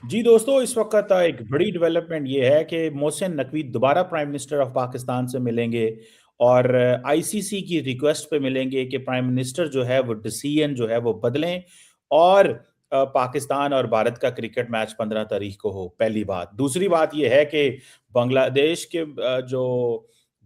जी दोस्तों, इस वक्त एक बड़ी डेवलपमेंट ये है कि मोहसिन नकवी दोबारा प्राइम मिनिस्टर ऑफ पाकिस्तान से मिलेंगे और आईसीसी की रिक्वेस्ट पे मिलेंगे कि प्राइम मिनिस्टर जो है वो डिसीजन जो है वो बदलें और पाकिस्तान और भारत का क्रिकेट मैच 15 तारीख को हो। पहली बात। दूसरी बात ये है कि बांग्लादेश के जो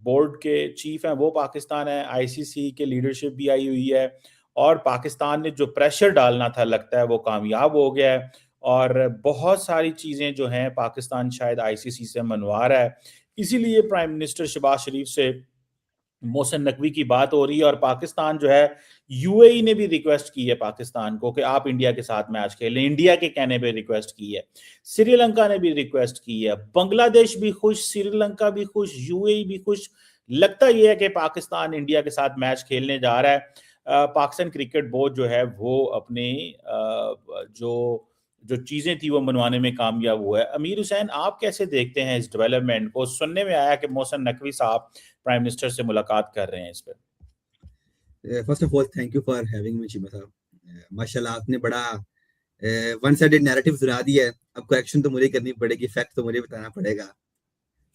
बोर्ड के चीफ हैं वो पाकिस्तान है, आईसीसी के लीडरशिप भी आई हुई है और पाकिस्तान ने जो प्रेशर डालना था लगता है वो कामयाब हो गया है और बहुत सारी चीज़ें जो हैं पाकिस्तान शायद आईसीसी से मनवा रहा है। इसीलिए प्राइम मिनिस्टर शहबाज शरीफ से मोहसिन नकवी की बात हो रही है और पाकिस्तान जो है यूएई ने भी रिक्वेस्ट की है पाकिस्तान को कि आप इंडिया के साथ मैच खेलें। इंडिया के कहने पे रिक्वेस्ट की है। श्रीलंका ने भी रिक्वेस्ट की है। बांग्लादेश भी खुश, श्रीलंका भी खुश, यूएई भी खुश। लगता यह है कि पाकिस्तान इंडिया के साथ मैच खेलने जा रहा है। पाकिस्तान क्रिकेट बोर्ड जो है वो अपने जो जो चीजें थी वो मनवाने में कामयाब हुआ है। अमीर हुसैन, आप कैसे देखते हैं इस डेवलपमेंट को? सुनने में आया कि मोहसिन नकवी साहब प्राइम मिनिस्टर से मुलाकात कर रहे हैं इस पर। First of all thank you for having me Cheema साहब। माशाल्लाह आपने बड़ा वन साइडेड नैरेटिव सुना दिया है। अब करेक्शन तो मुझे करनी पड़ेगी, फैक्ट तो मुझे बताना पड़ेगा।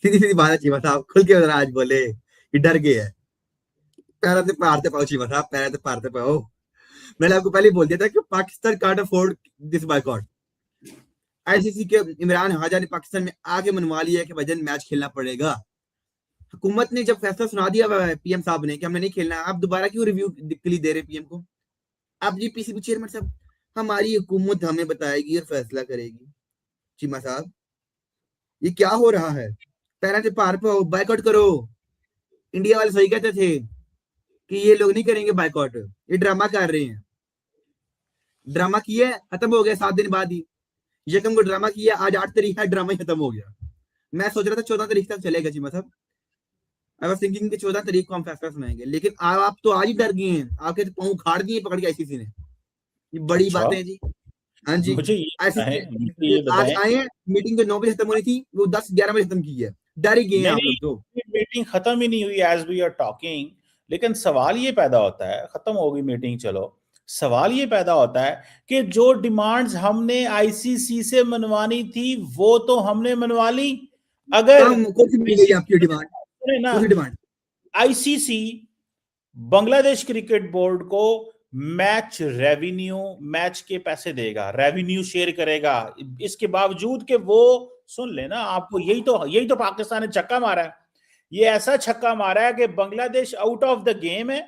सीधी सीधी बात है चीमा साहब, खुल के जरा आज बोले कि डर गए है। पैर से पारते पाओ चीमा साहब, पैर से पारते पाओ। मैंने आपको पहले ही बोल दिया था कि Pakistan can't afford this boycott. ICC के इमरान हाजा ने पाकिस्तान में आगे मनवा लिया है कि वजन मैच खेलना पड़ेगा। हुकूमत ने जब फैसला सुना दिया पीएम साहब ने कि हमने नहीं खेलना, आप दोबारा क्यों रिव्यू के लिए दे रहे पीएम को? आप जी पीसीबी चेयरमैन साहब, हमारी हुकूमत हमें बताएगी और फैसला करेगी। चीमा साहब, ये क्या हो रहा है? पैरा से पार पे बाइकआउट करो। इंडिया वाले सही कहते थे कि ये लोग नहीं करेंगे बाइकआउट, ये ड्रामा कर रहे हैं। ड्रामा किया, खत्म हो गया 7 दिन बाद ही। यकम को ड्रामा किया, आज 8 तारीख है, ड्रामा ही खत्म हो गया। मैं सोच रहा था 14 तारीख तक चलेगा चीमा साहब। आई वाज थिंकिंग कि 14 तारीख को हम फैसला सुनाएंगे, लेकिन आप तो आज ही डर गए हैं। आपके तो पाँव उखाड़ दिए पकड़ के आईसीसी ने। ये बड़ी अच्छा, बातें हैं जी। हाँ जी। मुझे ये बताएं, मुझे आईसीसी ये आज बताएं। आए हैं, मीटिंग जो 9 बजे खत्म होनी थी वो 10-11 बजे खत्म की है। डर ही गए हैं नहीं आप नहीं, लोग तो। मीटिंग खत्म ही नहीं हुई एज वी आर टॉकिंग। लेकिन सवाल ये पैदा होता है, खत्म होगी मीटिंग चलो, सवाल ये पैदा होता है कि जो डिमांड्स हमने आईसीसी से मनवानी थी वो तो हमने मनवा ली। अगर काम कौन सी मिल गई आपकी डिमांड? सुने ना, कौन सी demand? ICC Bangladesh cricket board को मैच रेवेन्यू, मैच के पैसे देगा, रेवेन्यू शेयर करेगा। इसके बावजूद कि वो, सुन लेना, आपको यही तो पाकिस्तान ने छक्का मारा है। ये ऐसा छक्का मारा है कि Bangladesh out of the game है,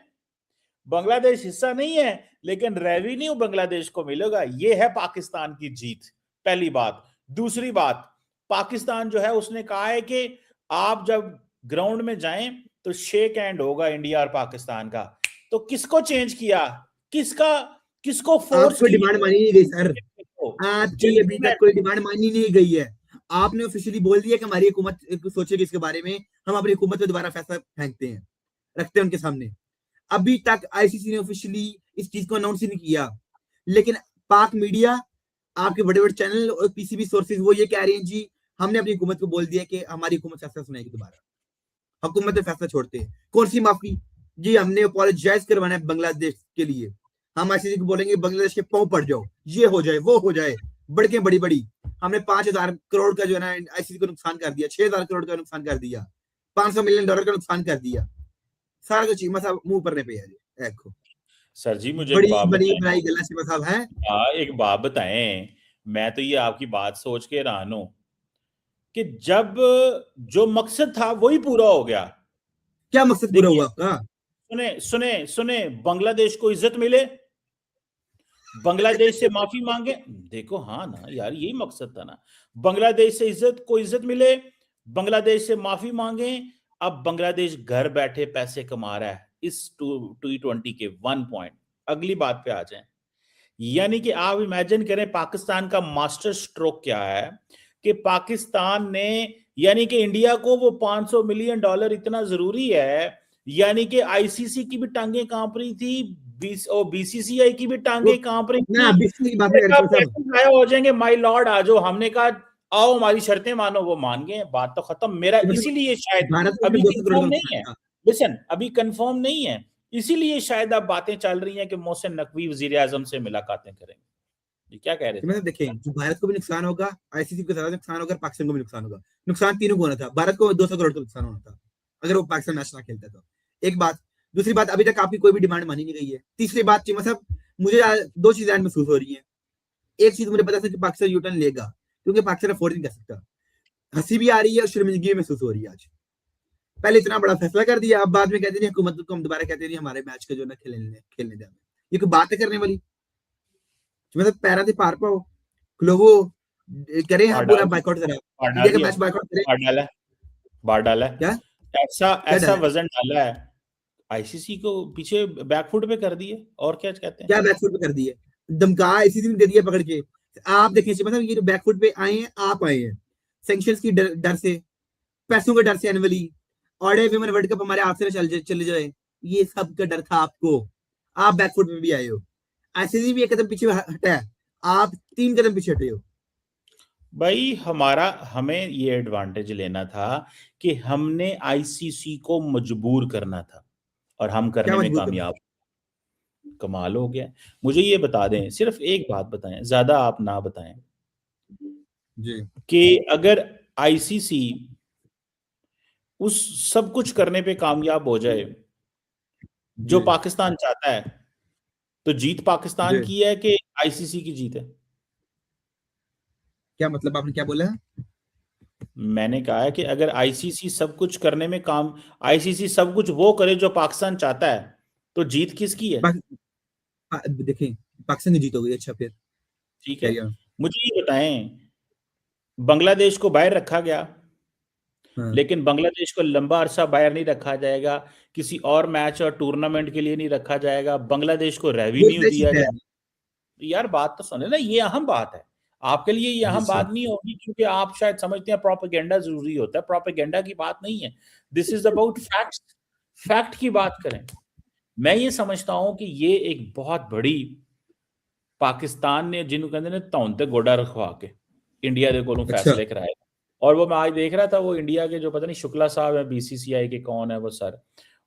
बांग्लादेश हिस्सा नहीं है, लेकिन रेवेन्यू बांग्लादेश को मिलेगा। ये है पाकिस्तान की जीत। पहली बात। दूसरी बात, पाकिस्तान जो है उसने कहा है कि आप जब ग्राउंड में जाएं तो शेक हैंड होगा इंडिया और पाकिस्तान का। तो किसको चेंज किया? किसका किसको फोर्स आपको डिमांड किया? मानी नहीं गई सर। आपकी अभी तक जेंटलमैन। कोई डिमांड मानी नहीं गई है। आपने ऑफिशियली बोल दिया कि हमारी हुकूमत सोचेगी इसके बारे में, हम अपनी हुकूमत पे दोबारा फैसला फेंकते हैं, रखते हैं उनके सामने। अभी तक आईसीसी ने ऑफिशियली इस चीज को अनाउंस ही नहीं किया। लेकिन पाक मीडिया, आपके बड़े बड़े चैनल और पीसीबी सोर्सेज वो ये कह रहे हैं जी हमने अपनी हुकूमत को बोल दिया कि हमारी हुकूमत फैसला सुनाएगी दोबारा। हुकूमत फैसला छोड़ते हैं, कौन सी माफी? जी हमने अपोलोजाइज करवाना है बांग्लादेश के लिए। हम आईसीसी को बोलेंगे बांग्लादेश के पांव पड़ जाओ, ये हो जाए वो हो जाए। बड़के बड़ी बड़ी हमने 5,000 करोड़ का जो है ना आईसीसी को नुकसान कर दिया, 6,000 करोड़ का नुकसान कर दिया, $500 मिलियन का नुकसान कर दिया। सारा कुछ चीमा साहब मुंह पर पे है जी। देखो, सर जी, मुझे एक बड़ी बात बड़ी बताएं। बनाई गला चीमा साहब है। एक बात बताएं। मैं तो ये आपकी बात सोच के हैरान हूं कि जब जो मकसद था वही पूरा हो गया। क्या मकसद पूरा देखिए, हुआ आपका? सुने सुने सुने, बांग्लादेश को इज्जत मिले, बांग्लादेश से माफी मांगे। देखो, हाँ ना यार, यही मकसद था ना। बांग्लादेश से इज्जत मिले, बांग्लादेश से माफी मांगे। अब बांग्लादेश घर बैठे पैसे कमा रहा है इस T20 के 1 पॉइंट। अगली बात पे आ जाए। यानी कि आप इमेजिन करें पाकिस्तान का मास्टर स्ट्रोक क्या है कि पाकिस्तान ने, यानी कि इंडिया को वो $500 मिलियन इतना जरूरी है। यानी कि आईसीसी की भी टांगें कांप रही थी, बीसीसीआई की भी वो टांगें कांप रही मैं थी। अभी की बात नहीं कर रहा साहब। पैसे हो जाएंगे, माई लॉर्ड आ जाओ। हमने कहा आओ हमारी शर्तें मानो, वो मान गए, बात तो खत्म। मेरा इसीलिए शायद भारत को अभी सिर्फ 200 करोड़ कंफर्म का नहीं नुकसान है। था। लिसन, अभी कंफर्म नहीं है। इसीलिए शायद अब बातें चल रही हैं कि मोहसिन नकवी वजीर आजम से मुलाकातें करेंगे। ये क्या कह रहे थे? मतलब देखें, जो भारत को भी नुकसान होगा, आईसीसी को ज्यादा नुकसान होगा, पाकिस्तान को भी नुकसान होगा। नुकसान तीनों को होना था। भारत को 200 करोड़ का नुकसान होना था अगर वो पाकिस्तान मैच ना खेलता तो। एक बात। दूसरी बात, अभी तक आपकी कोई भी डिमांड मानी नहीं गई है। तीसरी बात चीमा साहब, मुझे दो चीजें महसूस हो रही है। एक चीज मुझे पता था कि पाकिस्तान यूटर्न लेगा, क्योंकि पाकिस्तान अफोर्ड नहीं कर सकता। हंसी भी आ रही है और शर्मिंदगी भी महसूस हो रही है आज। पहले इतना बड़ा फैसला कर दिया, अब बाद में कहते नहीं हुकूमत को हम दोबारा कहते नहीं हमारे मैच का जो ना खेलने दें। ये कोई बात है करने वाली? मतलब पैरा से पार पाओ, क्लोवो करें, मार हम पूरा डाल दी, बाइकआउट करें, मार डाल इंडिया का दिया, मैच बाइकआउट करें। मार डाला है, बाहर डाला है। क्या ऐसा क्या ऐसा डाला है? वजन डाला है, आईसीसी को पीछे बैकफुट पे कर दिए, और क्या कहते हैं। क्या बैकफुट पे कर दिए? धमका इसी दिन दे दिया पकड़ के। आप देखिए मतलब ये जो बैकफुट पे आए हैं, आप आए हैं सैंक्शंस की डर से, पैसों के डर से, एनुअली ऑडे विमेन वर्ल्ड कप हमारे हाथ से चले जाए, ये सब का डर था आपको। आप बैकफुट पे भी आए हो। आईसीसी भी एक कदम पीछे हटा है, आप 3 कदम पीछे हटे हो। भाई हमें ये एडवांटेज लेना था कि हमने आईसीसी को मजबूर करना था, और हम क्या करने में मजबूर करना? कामयाब। कमाल हो गया। मुझे ये बता दें, सिर्फ एक बात बताएं, ज्यादा आप ना बताएं, जी कि अगर आईसीसी उस सब कुछ करने पे कामयाब हो जाए जो जी पाकिस्तान चाहता है, तो जीत पाकिस्तान जी। की है कि आईसीसी की जीत है? क्या मतलब, आपने क्या बोला है? मैंने कहा है कि अगर आईसीसी सब कुछ करने में काम आईसीसी सब कुछ वो करे जो पाकिस्तान चाहता है, तो जीत किसकी है? देखें, पाकिस्तान की जीत हो गई, अच्छा फिर ठीक है, कैरी ऑन। मुझे ये बताएं, बांग्लादेश को बाहर रखा गया, हाँ, लेकिन बांग्लादेश को लंबा अरसा बाहर नहीं रखा जाएगा, किसी और मैच और टूर्नामेंट के लिए नहीं रखा जाएगा, बांग्लादेश को वो रेवेन्यू तय दिया चीज है। जाए। यार बात तो सुने ना, ये अहम बात है। आपके लिए ये जी अहम सर। बात नहीं होगी, क्योंकि आप शायद समझते हैं प्रोपेगेंडा जरूरी होता है। प्रोपेगेंडा की बात नहीं है, this is about facts. Fact की बात करें। मैं ये समझता हूं कि ये एक बहुत बड़ी, पाकिस्तान ने जिन्हों कहते ने धौन ते गोडा रखवा के इंडिया के कोलों अच्छा, फैसले कराए। और वो मैं आज देख रहा था, वो इंडिया के जो पता नहीं शुक्ला साहब है, बीसीसीआई के कौन है वो सर,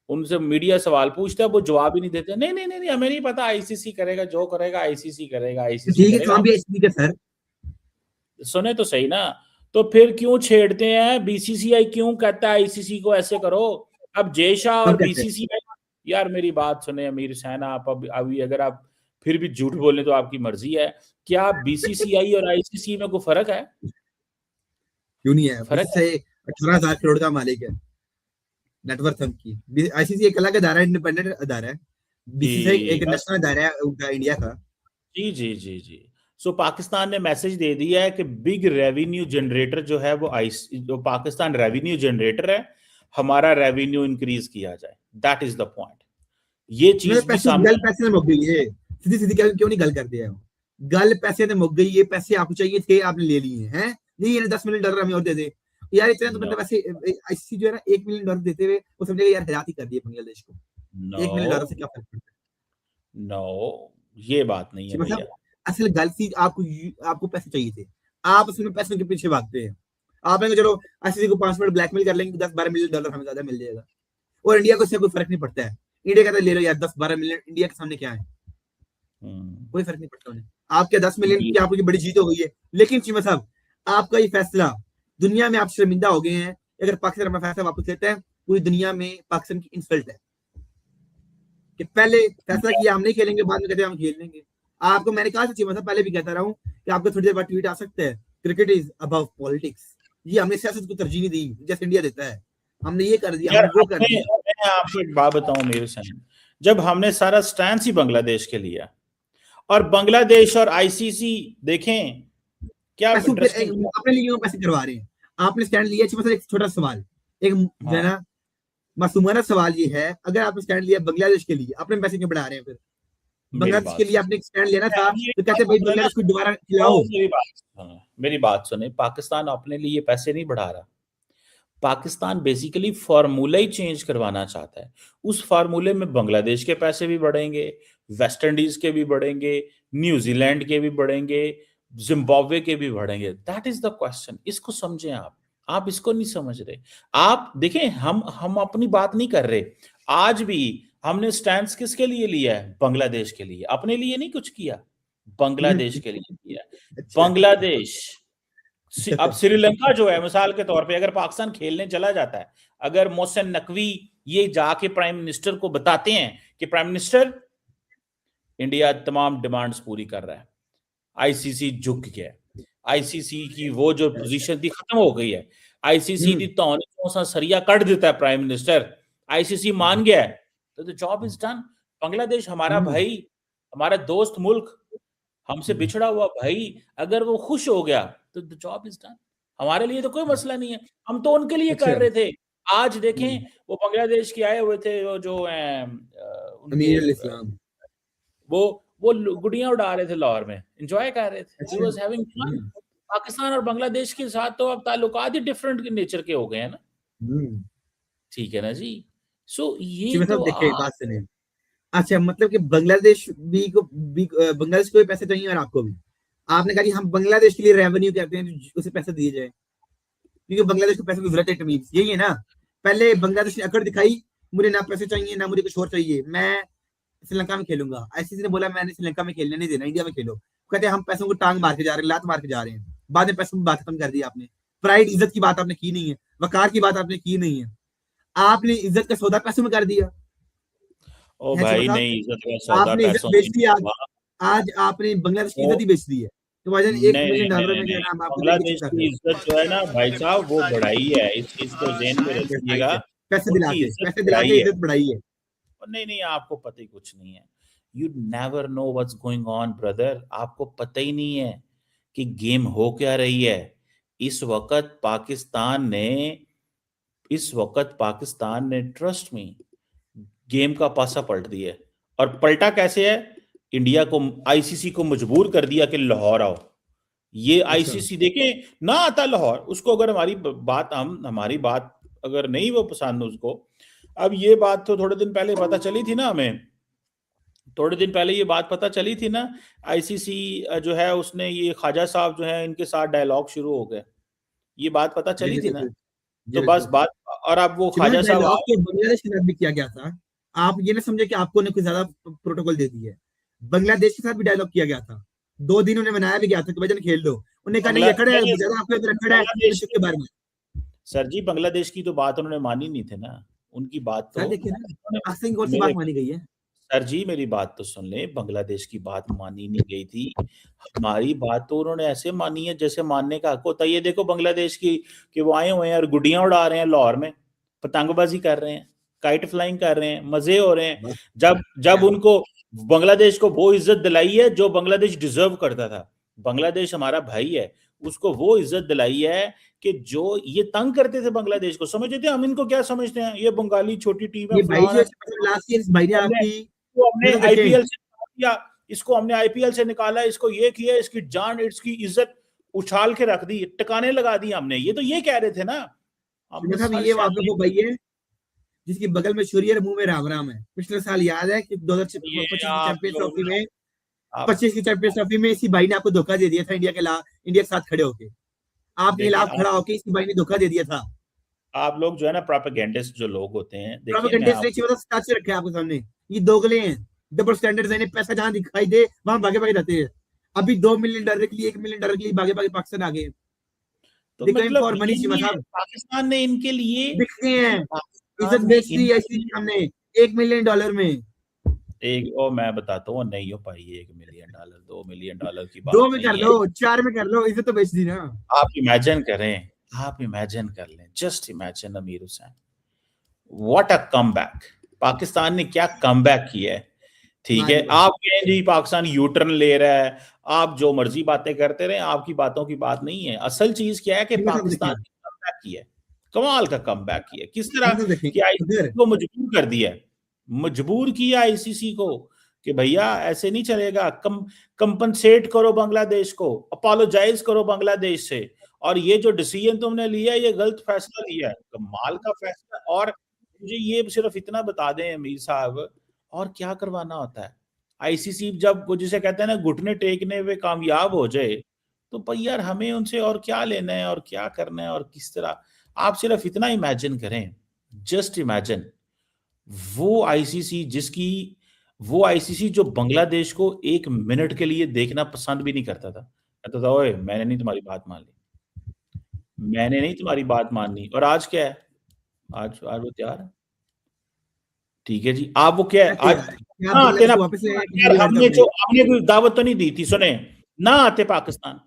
उनसे मीडिया सवाल पूछता है, वो जवाब ही नहीं देते। नहीं नहीं नहीं नहीं, हमें नहीं पता, आईसीसी करेगा, जो करेगा आईसीसी करेगा, तो आईसीसी ठीक है, करेगा। काम भी ऐसी है सर। सुने तो सही ना। तो फिर क्यों छेड़ते हैं? बीसीसीआई क्यों कहता है आईसीसी को ऐसे करो? अब जय शाह कम और कहते हैं। बीसीसीआई, यार मेरी बात सुने अमीर हुसैन, आप अब अभी अगर आप फिर भी झूठ बोले तो आपकी मर्जी है। क्या बीसीसीआई और आईसीसी में कोई फर्क है? क्यों नहीं है? फर्क है। बीसीसीआई 18,000 करोड़ का मालिक है, नेटवर्थ की। आईसीसी एक अलग अदारा है, इंडिपेंडेंट अदारा है। बीसीसीआई जी एक बस। नेशनल अदारा है उनका, इंडिया का। जी जी जी जी। सो पाकिस्तान ने मैसेज दे दिया है कि बिग रेवेन्यू जनरेटर जो है वो जो पाकिस्तान रेवेन्यू जनरेटर है, हमारा रेवेन्यू इंक्रीज किया जाए। That is the point. ये मेरे चीज भी पैसे सामने। गल पैसे से मुक गई है। सीधी सीधी क्यों नहीं गल कर दिया? गल पैसे से मुक गई, ये पैसे आपको चाहिए थे, आपने ले लिए हैं। नहीं, ये $10 मिलियन हमें और दे दे यार, इतना तो नो मतलब ऐसे। आईसीसी जो है ना, $1 मिलियन देते हुए वो समझेगा यार हैरात ही कर दी है बांग्लादेश को। नो $1 मिलियन से क्या फर्क पड़ता नो, ये बात नहीं है है? भैया। मतलब असल गल थी, आपको पैसे चाहिए थे। आप उसमें पैसों के पीछे भागते हैं। आप कहेंगे चलो आईसीसी को 5 मिनट ब्लैकमेल कर लेंगे, $10-12 मिलियन हमें ज्यादा मिल जाएगा। और इंडिया को इससे कोई फर्क नहीं पड़ता है। इंडिया कहता है ले लो यार, 10-12 मिलियन इंडिया के सामने क्या है? हम्म, कोई फर्क नहीं पड़ता उन्हें। आपके 10 मिलियन ये की आपकी बड़ी जीत हो गई है। लेकिन चीमा साहब, आपका ये फैसला, दुनिया में आप शर्मिंदा हो गए हैं। अगर पाकिस्तान अपना फैसला वापस लेता है, पूरी दुनिया में पाकिस्तान की इंसल्ट है कि पहले फैसला किया हम नहीं खेलेंगे, बाद में कहते हैं हम खेल लेंगे। आपको मैंने कहा था चीमा साहब, पहले भी कहता रहा हूँ कि आपको थोड़ी देर बाद ट्वीट आ सकता है, क्रिकेट इज अबव पॉलिटिक्स। ये हमने सियासत को तरजीह नहीं दी जैसे इंडिया देता है। हमने ये कर दिया, यार, हमने वो कर हमने, दिया। मैं आपको एक बात बताऊं मेरे सामने, जब हमने सारा स्टैंड ही बांग्लादेश के लिया, और बांग्लादेश और आईसीसी देखें क्या पैसों पे इंटरेस्टिंग। अपने लिए क्यों पैसे करवा रहे हैं? आपने स्टैंड लिया। चीमा साहब, एक छोटा सवाल, एक जो है हाँ, ना मासूमाना सवाल ये है, अगर आपने स्टैंड लिया बांग्लादेश के लिए, अपने पैसे क्यों बढ़ा रहे हैं फिर? मेरी बांग्लादेश के बात लिए सुन, आपने एक स्टैंड लेना था, मेरी तो बात कहते भाई सुने ना, बांग्लादेश को दोबारा तो खिलाओ। मेरी बात सुने, पाकिस्तान अपने लिए पैसे नहीं बढ़ा रहा। पाकिस्तान बेसिकली फार्मूला ही चेंज करवाना चाहता है। उस फार्मूले में बांग्लादेश के पैसे भी बढ़ेंगे, वेस्ट इंडीज के भी बढ़ेंगे, न्यूजीलैंड के भी बढ़ेंगे, जिम्बाब्वे के भी बढ़ेंगे। That is the question. इसको समझें आप इसको नहीं समझ रहे। आप देखें, हम अपनी बात नहीं कर रहे। आज भी हमने स्टैंड किसके लिए लिया है? बांग्लादेश के लिए, अपने लिए नहीं कुछ किया। बांग्लादेश के लिए किया। अच्छा बांग्लादेश अब श्रीलंका जो है मिसाल के तौर पे अगर पाकिस्तान खेलने चला जाता है, अगर मोहसिन नकवी ये जाके प्राइम मिनिस्टर को बताते हैं कि प्राइम मिनिस्टर इंडिया तमाम डिमांड्स पूरी कर रहा है, आईसीसी झुक गया, आईसीसी की वो जो पोजीशन थी खत्म हो गई है, आईसीसी दी तो सरिया कट देता है प्राइम मिनिस्टर, आईसीसी मान गया है, तो the job is done. Bangladesh हमारा भाई, हमारा दोस्त मुल्क, हमसे बिछड़ा हुआ भाई, अगर वो खुश हो गया तो द जॉब इज डन। हमारे लिए तो कोई मसला नहीं है, हम तो उनके लिए कर रहे थे। आज देखें वो बांग्लादेश के आए हुए थे वो जो उनके अमीर इस्लाम, वो गुड़ियां उड़ा रहे थे लाहौर में, एंजॉय कर रहे थे, he was having fun. Pakistan और बांग्लादेश के साथ तो अब ताल्लुकात ही डिफरेंट नेचर के हो गए हैं ना, ठीक है ना जी। सो ये तो देखिए बात सुनिए, अच्छा मतलब कि बांग्लादेश बांग्लादेश को भी पैसे चाहिए और आपको भी। आपने कहा कि हम बांग्लादेश के लिए रेवेन्यू कहते हैं, उसे पैसे दिए जाए, क्योंकि बांग्लादेश को पैसे की जरूरत है, टमीज यही है ना। पहले बांग्लादेश ने अकड़ दिखाई, मुझे ना पैसे चाहिए ना मुझे कुछ और चाहिए, मैं श्रीलंका में खेलूंगा। आईसीसी ने बोला मैंने श्रीलंका में खेलने नहीं देना, इंडिया में खेलो। कहते हैं हम पैसों को टांग मार के जा रहे हैं, लात मार के जा रहे हैं। बाद में पैसों की बात खत्म कर दी आपने, प्राइड इज्जत की बात आपने की नहीं है, वकार की बात आपने की नहीं है, आपने इज्जत का सौदा पैसों में कर दिया। ओ भाई नहीं, इज्जत का सौदा आपने इज्जत पैसों बेच में दी, आज आपने बांग्लादेश की इज्जत ही बेच दी है। तो भाईजान नहीं $1 नहीं मिलियन नहीं में जो है नहीं, ना हम आपको देने की बांग्लादेश चीज कर की रहे इज्जत जो है ना भाई साहब वो बढ़ाई है, इस चीज को जेन में रखिएगा, हैं पैसे दिला उनकी के, इज्जत पैसे दिला बढ़ाई के है। इज्जत बढ़ाई है। नहीं नहीं, आपको पता ही कुछ नहीं है, you never know what's going on brother, आपको पता ही नहीं है कि गेम हो क्या रही है। इस वक्त पाकिस्तान ने ट्रस्ट में गेम का पासा पलट दिया है। और पलटा कैसे है? इंडिया को, आईसीसी को मजबूर कर दिया कि लाहौर आओ। ये आईसीसी देखें ना आता लाहौर, उसको अगर हमारी बात अगर नहीं वो पसंद उसको। अब ये बात तो थोड़े दिन पहले पता चली थी ना हमें, थोड़े दिन पहले ये बात पता चली थी ना, आईसीसी जो है उसने ये ख्वाजा साहब जो है इनके साथ डायलॉग शुरू हो गए, ये बात पता जी चली जी थी ना। बिल्कुल, जी तो बस बिल्कुल। बात, और अब वो शिवा ख्वाजा साहब डायलॉग तो बांग्लादेश के साथ भी किया गया था। आप ये ना समझे कि आपको ने कुछ ज्यादा प्रोटोकॉल दे दी है, बांग्लादेश के साथ भी डायलॉग किया गया था। 2 दिन उन्हें मनाया भी गया था कि भाईजान खेल लो, उन्हें कहा नहीं अकड़ है, नहीं, ज्यादा आपके अंदर अकड़ है बांग्लादेश के बारे में। सर जी, बांग्लादेश की तो बात उन्होंने मानी नहीं थी ना, उनकी बात सर तो देखिए ना, पाकिस्तान की ओर से मेरे बात मानी गई है। सर जी मेरी बात तो सुन ले, बांग्लादेश की बात मानी नहीं गई थी, हमारी बात तो उन्होंने ऐसे मानी है जैसे मानने का हक होता है। ये देखो बांग्लादेश की कि वो आए हुए हैं और गुड्डियां उड़ा रहे हैं लाहौर में, पतंगबाजी कर रहे हैं, काइट फ्लाइंग कर रहे हैं, मजे हो रहे हैं। बस जब जब क्या बात। उनको बांग्लादेश को वो इज्जत दिलाई है जो बांग्लादेश डिजर्व करता था। बांग्लादेश हमारा भाई है, उसको वो इज्जत दिलाई है कि जो ये तंग करते थे बांग्लादेश को, समझते थे हम इनको क्या समझते हैं, ये बंगाली छोटी टीम है ये भाई जो फलाना, लास्ट ईयर इस भाई ने हमने आपकी इसको हमने मतलब देखें, आईपीएल से निकाल दिया, इसको हमने आईपीएल से निकाला, इसको ये किया, इसकी जान, इसकी इज्जत उछाल के रख दी, टिकाने लगा दी हमने, ये तो ये कह रहे थे ना। हमने साहब सर ये शायद आपका वो भाई है जिसके बगल में छुरी है मुंह में राम राम है। पिछले साल याद है कि ये 2025 की आप चैंपियंस लोग ट्रॉफी ना, में, आप 25 की चैंपियंस ट्रॉफी में इसी भाई ने आपको धोखा दे दिया था, इंडिया के साथ खड़े होके आपके देखिए खिलाफ खड़ा होके इसी भाई ने धोखा दे दिया था। आप लोग जो है ना प्रोपेगेंडिस्ट जो लोग होते हैं, देखिए मैं प्रोपेगेंडिस्ट आप, नहीं मतलब सच रखे आपके सामने, ये दोगले हैं, डबल स्टैंडर्ड्स हैं, पैसा जहां दिखाई दे वहां भागे भागे जाते हैं। अभी $2 मिलियन के लिए, $1 मिलियन के लिए भागे भागे पाकिस्तान आ गए। तो दिक्कत मतलब फॉर मनी ये शिवा नहीं है, साहब, पाकिस्तान ने इनके लिए, दिखते हैं, इज्जत पाकिस्तान ने बेच दी ऐसी इनके हमने $1 मिलियन में। एक, और मैं बताता हूँ नहीं हो पाई $1 मिलियन, $2 मिलियन की दो बात में कर नहीं है। लो, 4 में कर लो, इज्जत तो बेच दी ना। आप इमेजिन करें, आप इमेजिन कर लें, जस्ट इमेजिन अमीर Hussain, what a comeback, Pakistan ने क्या कमबैक किया है। ठीक है, माशाल्लाह। आप कहें जी पाकिस्तान यू टर्न ले रहा है, आप जो मर्जी बातें करते रहे, आपकी बातों की बात नहीं है। असल चीज क्या है कि शिवा साहब पाकिस्तान देखें, ने कमबैक किया है, कमाल का कमबैक किया है। किस तरह शिवा साहब देखें कि अगर, आईसीसी को मजबूर कर दिया है, मजबूर किया आईसीसी को कि भैया ऐसे नहीं चलेगा, कंपनसेट करो बांग्लादेश को, अपोलोजाइज करो बांग्लादेश से, और ये जो डिसीजन तुमने लिया ये गलत फैसला लिया है, कमाल का फैसला। और मुझे ये सिर्फ इतना बता दें अमीर साहब, और क्या करवाना होता है आईसीसी, जब वो जिसे कहते हैं ना घुटने टेकने में कामयाब हो जाए, तो भाई यार हमें उनसे और क्या लेना है और क्या करना है और किस तरह। आप सिर्फ इतना इमेजिन करें, जस्ट इमेजिन, वो आईसीसी जिसकी वो आईसीसी जो बांग्लादेश को 1 मिनट के लिए देखना पसंद भी नहीं करता था। कहता था, ओए मैंने नहीं तुम्हारी बात मान ली। मैंने नहीं तुम्हारी बात माननी। और आज क्या है? आज वो तैयार है। ठीक है जी। आप वो क्या है? क्या आज तैयार है? क्या आप ना आते बांग्लादेश ना को वापस ले आए यार, कि लड़ता हमने अपने? कोई दावत तो नहीं दी थी, सुने। ना आते पाकिस्तान,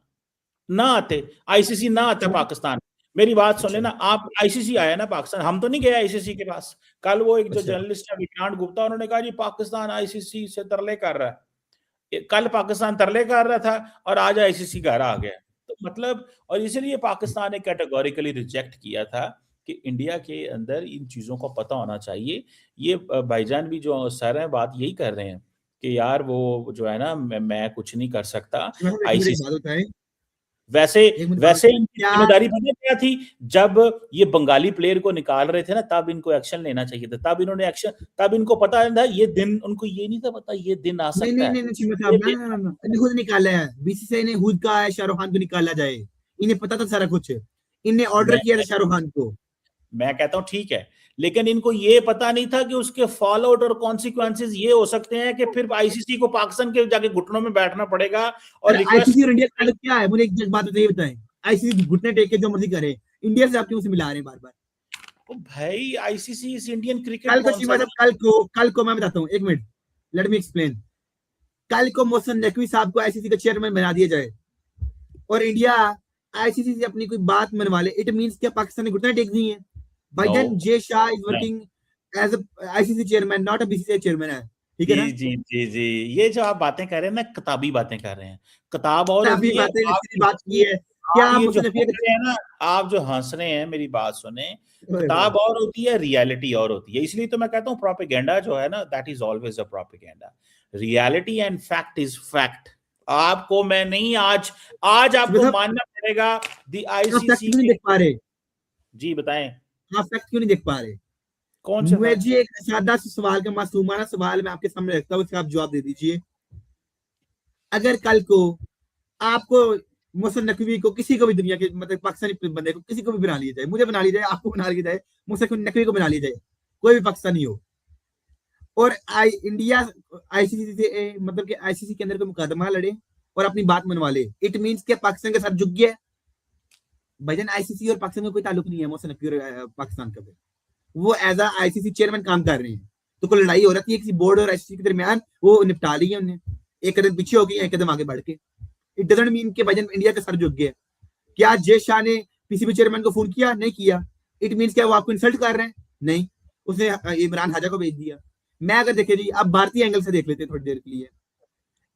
ना आते आईसीसी, ना आता अच्छा पाकिस्तान। मेरी बात सुन अच्छा लेना, आप आईसीसी आया ना पाकिस्तान, हम तो नहीं गए आईसीसी के पास। कल वो एक जो अच्छा जर्नलिस्ट है विक्रांत गुप्ता, उन्होंने कहा जी पाकिस्तान आईसीसी से तरले कर रहा है। कल पाकिस्तान तरले कर रहा था और आज आईसीसी घर आ गया। तो मतलब, और इसलिए पाकिस्तान ने कैटेगोरिकली रिजेक्ट किया था कि इंडिया के अंदर इन चीज़ों को पता होना चाहिए। ये भाईजान भी जो सर हैं बात यही कर रहे हैं कि यार वो जो है ना, मैं कुछ नहीं कर सकता जी मतलब एक मुझे एक बात आईसीसी। बताएं, वैसे एक मुझे बात वैसे बताएं इनकी क्या? जिम्मेदारी पता है क्या थी? जब ये बंगाली प्लेयर को निकाल रहे थे ना, तब इनको एक्शन लेना चाहिए था। तब इन्होंने एक्शन, तब इनको पता था ये दिन, उनको ये नहीं था पता ये दिन आ नहीं सकता नहीं है। नहीं नहीं चिमटा ये साहब, ना दिन, ना ना ना, इन्हें खुद निकाला है, बीसीसीआई ने खुद कहा है शाहरुख खान को निकाला जाए। इन्हें पता था सारा कुछ, इन्हें ऑर्डर मैं किया था शाहरुख खान को। मैं कहता हूँ ठीक है, लेकिन इनको ये पता नहीं था कि उसके फॉल आउट और कॉन्सिक्वेंसेज ये हो सकते हैं कि फिर आईसीसी को पाकिस्तान के जाके घुटनों में बैठना पड़ेगा और अरे रिक्वेस्ट। आईसीसी और इंडिया का ताल्लुक क्या है? मुझे एक बात बताइए, बताएं। आईसीसी घुटने टेक के जो मर्जी करे, इंडिया से आप क्यों से मिला रहे हैं बार बार? भाई आईसीसी इस इंडियन क्रिकेट कल को काउंसिल। शिवा साहब, कल को मैं बताता हूँ, एक मिनट, लेट मी एक्सप्लेन। कल को मोहसिन नकवी साहब को आईसीसी का चेयरमैन बना दिया जाए और इंडिया आईसीसी से अपनी कोई बात मनवा ले, इट मींस क्या पाकिस्तान ने घुटने टेक दी है? नो, भाईजान जे शाह इज नहीं। Working as ICC chairman, not a BCCI chairman है, ठीक है ना? जी जी जी जी, ये जो आप बातें कर रहे हैं ना, किताबी बातें कर रहे हैं। किताब और काफी होती है। बातें आप सीधी बात की है। क्या आप ये जो मोहसिन नकवी हंस रहे हैं ना, आप जो हंस रहे हैं, मेरी बात सुने। का? किताब और होती है, रियलिटी और होती है। इसलिए तो मैं कहता हूँ प्रोपेगेंडा जो है ना, that is always a propaganda. Reality and fact is fact. आपको मैं नहीं, आज आज आपको मतलब मानना पड़ेगा द आप फैक्ट आईसीसी क्यों नहीं के। देख पा रहे? जी बताएं। आप फैक्ट क्यों नहीं देख पा रहे? कौन से फैक्ट? मुझे एक सादा सा सवाल का मासूमाना सवाल मैं आपके सामने रखता हूँ, उसका आप जवाब दे दीजिए। अगर कल को आपको मोहसिन नकवी को, किसी को भी दुनिया के मतलब पाकिस्तानी बंदे को, किसी को भी बना लिया जाए, मुझे बना लिया जाए, आपको बना लिया जाए, मोहसिन नकवी को बना लिया जाए, कोई भी पाकिस्तानी हो, और इंडिया आईसीसी से मतलब कि आईसीसी के अंदर कोई मुकदमा लड़े और अपनी बात मनवा ले, इट मींस कि पाकिस्तान के साथ झुक गया। भाईजान आईसीसी और पाकिस्तान का कोई ताल्लुक नहीं है, मोहसिन नकवी और पाकिस्तान का भी। वो एज अ आईसीसी चेयरमैन काम कर रहे हैं, तो कोई लड़ाई हो रही है किसी बोर्ड और आईसीसी के दरमियान, वो निपटा ली है उन्हें, एक कदम पीछे हो गई, एक कदम आगे बढ़ के। इट डजंट मीन कि भाईजान इंडिया का सर झुक गया। क्या जय शाह ने पीसीबी चेयरमैन को फोन किया? नहीं किया। इट मीन क्या वो आपको इंसल्ट कर रहे हैं? नहीं, उसने इमरान हाजा को भेज दिया। मैं अगर देखे जी, अब भारतीय एंगल से देख लेते हैं थोड़ी देर के लिए,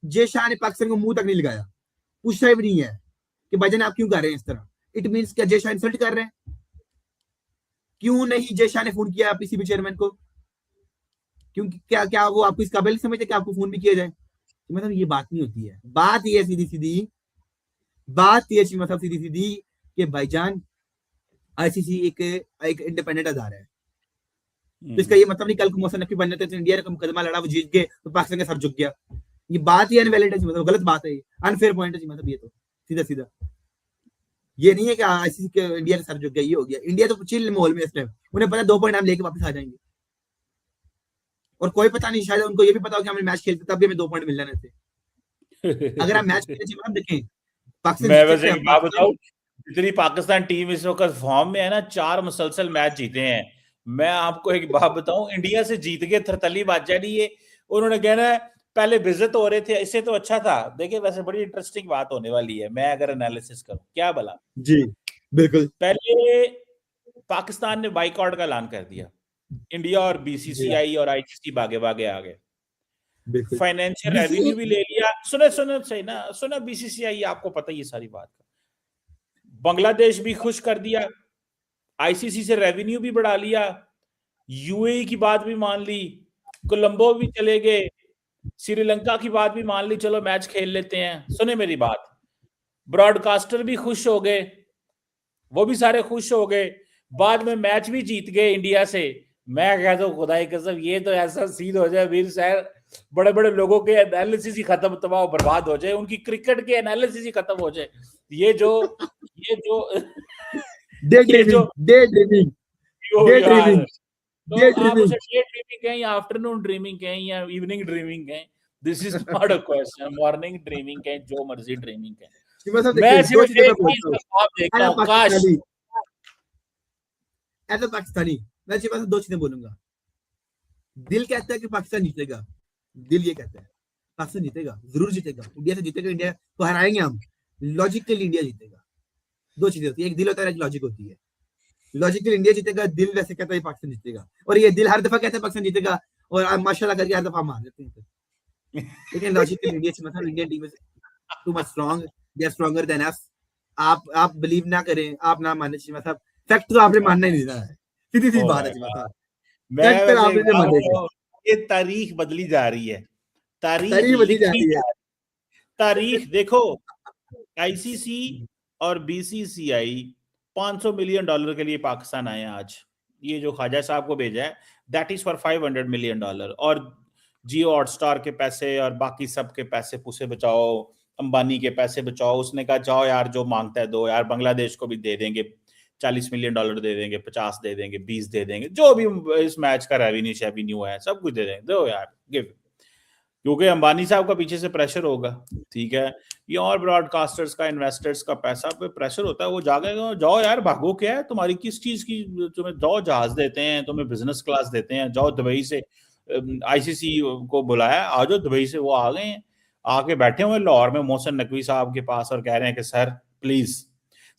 जय शाह ने पाकिस्तान को मुंह तक नहीं लगाया, पूछा भी नहीं है कि भाईजान आप क्यों कर रहे हैं इस तरह। इट मीन क्या जय शाह इंसल्ट कर रहे हैं? क्यों नहीं जय शाह ने फोन किया पीसीबी चेयरमैन को? क्योंकि क्या क्या वो आपको इस काबिल समझते कि आपको फोन भी किया जाए? मतलब ये बात नहीं होती है। बात ये है सीधी सीधी, बात ये मतलब सीधी सीधी कि भाईजान आईसीसी एक एक इंडिपेंडेंट अदारा है। तो इसका ये मतलब नहीं कल को मोहसिन नकवी बनने थे तो इंडिया ने मुकदमा लड़ा, वो जीत गए तो पाकिस्तान के सर झुक गया। ये बात ही अनवैलिड है, मतलब गलत बात है, अनफेयर पॉइंट है, मतलब ये तो सीधा सीधा ये नहीं है कि आईसीसी के इंडिया के सर झुक गया, ये हो गया। इंडिया तो चिल माहौल में इस टाइम, उन्हें पता 2 पॉइंट हम लेके वापस आ जाएंगे, और कोई पता नहीं, शायद उनको ये भी पता हो कि हमें मैच खेलते तब भी हमें 2 पॉइंट मिल जाने थे। अगर हम मैच खेलने चाहिए, मतलब देखें पाकिस्तान मैं जीत वैसे सकते एक हैं बात पाकिस्तान। बताऊं, जितनी पाकिस्तान टीम इस वक्त फॉर्म में है ना, 4 मुसलसल मैच जीते हैं। मैं आपको एक बात बताऊं, इंडिया से जीत के थरतली बादशाह नहीं ये, उन्होंने कहना है पहले विजिट हो रहे थे, इससे तो अच्छा था। देखिए वैसे बड़ी इंटरेस्टिंग बात होने वाली है, मैं अगर एनालिसिस करूं क्या भला। जी बिल्कुल। पहले पाकिस्तान ने बाइकआउट का ऐलान कर दिया, इंडिया और जी बीसीसीआई और आईसीसी भागे भागे आ गए। बिल्कुल। फाइनेंशियल बीसीसीआई रेवेन्यू भी ले लिया। सुने सुने सही ना, सुना बीसीसीआई, आपको पता ही है सारी बात का। बांग्लादेश भी खुश कर दिया, आईसीसी से रेवेन्यू भी बढ़ा लिया, यूएई की बात भी मान ली, कोलंबो भी चले गए, श्रीलंका की बात भी मान ली, चलो मैच खेल लेते हैं। सुने मेरी बात, ब्रॉडकास्टर भी खुश हो गए, वो भी सारे खुश हो गए, बाद में मैच भी जीत गए इंडिया से। मैं कहता हूँ खुदाई कसम, ये तो ऐसा सीन हो जाए वीर साहब, बड़े बड़े लोगों के एनालिसिस ही खत्म, तबाह बर्बाद हो जाए, उनकी क्रिकेट के एनालिसिस ही खत्म हो जाए। ये जो डे ये जो ड्रीमिंग, डे ड्रीमिंग, हो डे यार, ड्रीमिंग। तो आप उसे डे ड्रीमिंग कहें या आफ्टरनून ड्रीमिंग कहें या इवनिंग ड्रीमिंग कहें, this is not a question. Morning dreaming कहें, जो मर्जी ड्रीमिंग कहें, मैं सिर्फ इसका जवाब देखता हूँ, काश। एज अ पाकिस्तानी मैं सिर्फ दो चीजें बोलूंगा। दिल कहता है कि पाकिस्तान जीतेगा, दिल ये कहता है पाकिस्तान जीतेगा, जरूर जीतेगा, इंडिया से जीतेगा, इंडिया को हराएंगे हम, लॉजिकली इंडिया जीतेगा। दो चीजें होती है, एक दिल होता है, एक लॉजिक होती है। लॉजिकल इंडिया जीतेगा, दिल वैसे कहता है पाकिस्तान जीतेगा, और ये दिल हर दफा कहता है पाकिस्तान जीतेगा, और माशाल्लाह करके हर दफा मार देते हैं। लेकिन लॉजिकल इंडिया से मतलब Indian team is too much strong, they are stronger than us. आप बिलीव ना करें, आप ना माने मतलब फैक्ट तो आपने मानना ही नहीं था, सीधी सी बात है मतलब। मैं फैक्ट वैसे आपने मानना है, ये तारीख बदली जा रही है, तारीख बदली जा लिखी रही है। तारीख देखो, आईसीसी और बीसीसीआई $500 मिलियन के लिए पाकिस्तान आए हैं आज। ये जो ख्वाजा साहब को भेजा है, दैट इज फॉर $500 मिलियन, और जियो हॉटस्टार के पैसे और बाकी सब के पैसे पूसे बचाओ, अंबानी के पैसे बचाओ। उसने कहा जाओ यार, जो मांगता है दो यार, बांग्लादेश को भी दे देंगे, $40 मिलियन दे देंगे, 50 दे देंगे, 20 दे देंगे, जो भी इस मैच का रेवेन्यू है सब कुछ दे देंगे, दो यार, गिव। क्योंकि अंबानी साहब का पीछे से प्रेशर होगा, ठीक है, ये और ब्रॉडकास्टर्स का, इन्वेस्टर्स का पैसा पे प्रेशर होता है, वो जागेगा, जाओ यार भागो, क्या है तुम्हारी, किस चीज की, तुम्हें जाओ जहाज देते हैं, तुम्हें बिजनेस क्लास देते हैं, जाओ दुबई से आईसीसी को बुलाया, आ जाओ दुबई से, वो आ गए हैं, आके बैठे हुए लाहौर में मोहसिन नकवी साहब के पास और कह रहे हैं कि सर प्लीज,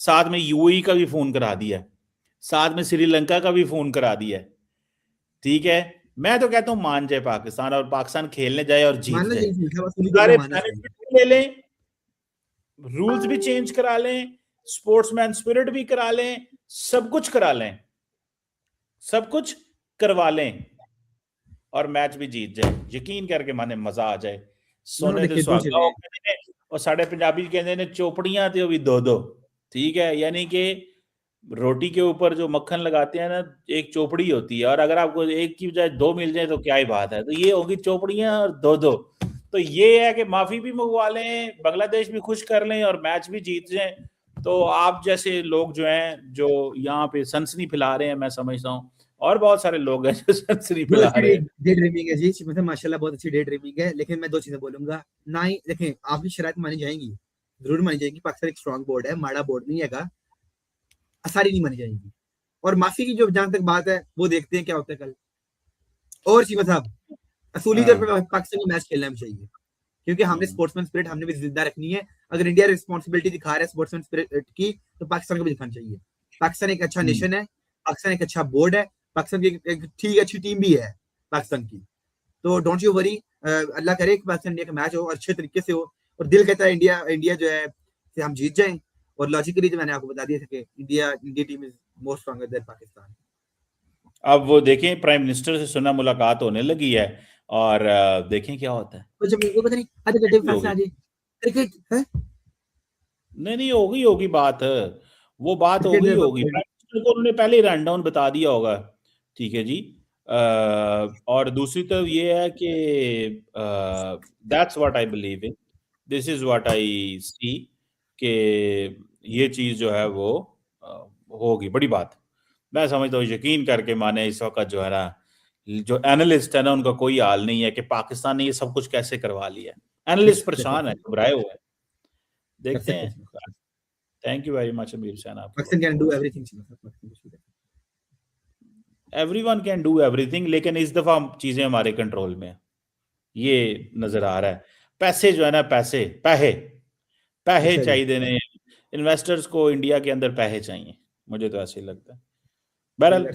साथ में यूएई का भी फोन करा दिया, साथ में श्रीलंका का भी फोन करा दिया, ठीक है। मैं तो कहता हूं मान जाए पाकिस्तान, और पाकिस्तान खेलने जाए और जीत जाए, सारे बेनिफिट भी ले लें, रूल्स भी चेंज करा लें, स्पोर्ट्समैन स्पिरिट भी करा लें, सब कुछ करा लें, सब कुछ करवा लें, और मैच भी जीत जाए, यकीन करके माने मजा आ जाए। सोने दे सुहागा और साढ़े पंजाबी कहते हैं चोपड़ियां ते भी दो दो, ठीक है, यानी कि रोटी के ऊपर जो मक्खन लगाते हैं ना, एक चोपड़ी होती है, और अगर आपको एक की बजाय दो मिल जाए तो क्या ही बात है, तो ये होगी चोपड़ियां और दो दो। तो ये है कि माफी भी मंगवा लें, बांग्लादेश भी खुश कर लें और मैच भी जीत जाए। तो आप जैसे लोग जो हैं, जो यहाँ पे सनसनी फैला रहे हैं, मैं समझता हूँ, और बहुत सारे लोग हैं जो सनसनी फैला रहे हैं। डे ड्रीमिंग है जी, मतलब माशाल्लाह बहुत अच्छी डे ड्रीमिंग है। लेकिन मैं दो चीजें बोलूंगा ना ही, देखें आपकी शरारत मानी जाएंगी, जरूर मानी जाएगी, पाकिस्तान एक स्ट्रॉन्ग बोर्ड है, माड़ा बोर्ड नहीं है, सारी नहीं मानी जाएगी। और माफी की जो जहां तक बात है, वो देखते हैं क्या होता है कल। और चीमा साहब, असूली तौर पर पाकिस्तान को मैच खेलना भी चाहिए, क्योंकि हमने स्पोर्ट्समैन स्पिरिट हमने भी जिंदा रखनी है। अगर इंडिया रिस्पॉन्सिबिलिटी दिखा रहा है स्पोर्ट्समैन स्पिरिट की, तो पाकिस्तान को भी दिखाना चाहिए। पाकिस्तान एक अच्छा नेशन है, पाकिस्तान एक अच्छा बोर्ड है, पाकिस्तान की एक ठीक अच्छी टीम भी है पाकिस्तान की। तो डोंट यू वरी, अल्लाह करे कि पाकिस्तान इंडिया का मैच हो अच्छे तरीके से हो, और दिल कहता है इंडिया इंडिया जो है कि हम जीत जाएं, और लॉजिकली जो मैंने आपको बता दिया था कि India team is more stronger than Pakistan. अब वो देखें, प्राइम मिनिस्टर से सुना मुलाकात होने लगी है, और देखें क्या होता है। तो जब वो पता नहीं आधे घंटे में फैसला आ जाए, क्रिकेट है, नहीं होगी बात, वो बात होगी प्राइम मिनिस्टर को उन्होंने पहले ही रन डाउन बता दिया होगा, ठीक है जी। और दूसरी तरफ ये है कि that's what I believe in, this is what I see, कि ये चीज जो है वो होगी, बड़ी बात। मैं समझता हूँ, यकीन करके माने इस वक्त जो है ना, जो एनालिस्ट है ना, उनका कोई हाल नहीं है कि पाकिस्तान ने ये सब कुछ कैसे करवा लिया। एनालिस्ट परेशान है, घबराए हुए हैं, देखते हैं। थैंक यू वेरी मच अमीर Hussain, Pakistan can do everything, everyone can do everything, लेकिन इस दफा चीजें हमारे कंट्रोल में है, ये नजर आ रहा है। पैसे जो है ना, पैसे पैसे चाहिए देने इन्वेस्टर्स को, इंडिया के अंदर पैसे चाहिए, मुझे तो ऐसे ही लगता है। बहरहाल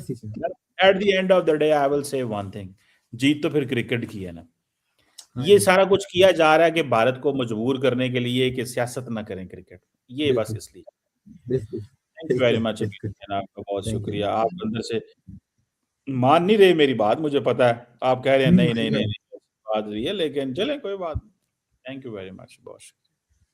at the end of the day I will say one thing, जीत तो फिर क्रिकेट की है ना। ये सारा कुछ किया जा रहा है कि भारत को मजबूर करने के लिए कि सियासत ना करें क्रिकेट, ये बस इसलिए। थैंक यू वेरी मच, आपका बहुत शुक्रिया। आप अंदर से मान नहीं रहे मेरी बात, मुझे पता है, आप कह रहे हैं नहीं बात रही है, लेकिन चले कोई बात नहीं। थैंक यू वेरी मच, बहुत शुक्रिया।